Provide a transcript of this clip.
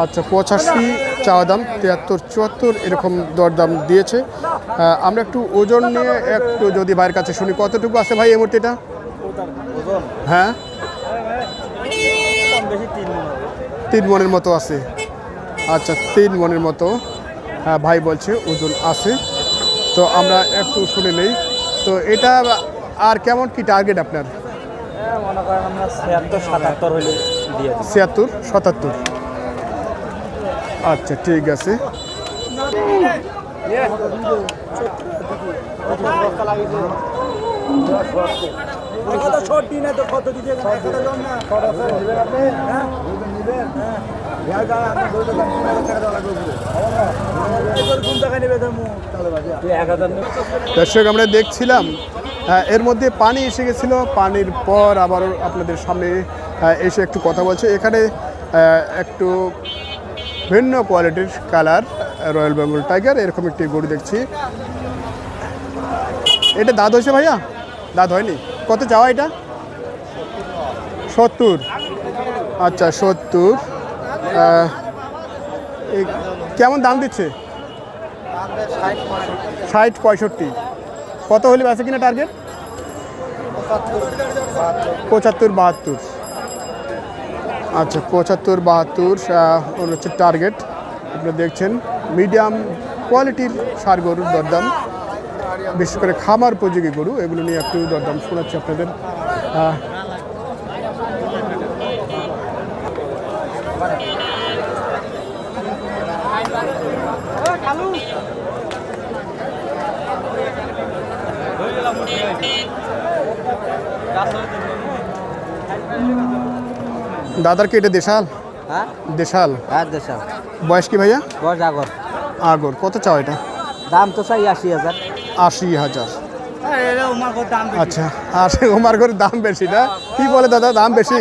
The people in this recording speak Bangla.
আচ্ছা 85 চাওয়া দাম, 73 74 এরকম দরদাম দিয়েছে। আমরা একটু ওজন নিয়ে একটু যদি ভাইয়ের কাছে শুনি, কতটুকু আছে ভাই এই মুহূর্তে এটা? হ্যাঁ 3 মনের মতো আছে। আচ্ছা 3 মনের মতো হ্যাঁ ভাই বলছে ওজন আছে। তো আমরা একটু শুনে নেই। তো এটা আর কেমন কি টার্গেট আপনার? মনে করেন আমরা 76 77 হলে দিয়ে 76 77। আচ্ছা ঠিক আছে। দর্শক আমরা দেখছিলাম এর মধ্যে পানি এসে গেছিল, পানির পর আবারও আপনাদের সামনে এসে একটু কথা বলছে। এখানে একটু ভিন্ন কোয়ালিটির কালার রয়্যাল বেঙ্গল টাইগার এরকম একটি গরু দেখছি। এটা দাঁত হয়েছে ভাইয়া? দাঁত হয়নি। কত চাওয়া এটা? 70। আচ্ছা 70। কেমন দাম দিচ্ছে? 60 65। কত হলে বেঁচে কিনা টার্গেট? 75 72। আচ্ছা 75 72 হচ্ছে টার্গেট। আপনারা দেখছেন মিডিয়াম কোয়ালিটির ষাঁড় গরুর দরদাম, বিশেষ করে খামার উপযোগী গরু, এগুলো নিয়ে একটু দরদাম শোনাচ্ছি আপনাদের। দাদার কি এটা দেশাল? হ্যাঁ দেশাল। হ্যাঁ দেশাল। বয়স কি ভাইয়া? বয়স আগর। আগর। কত চাও এটা? দাম তো চাই 80,000। 80,000। আচ্ছা আর ওমার ঘরের দাম বেশি না? কি বলে দাদা দাম বেশি?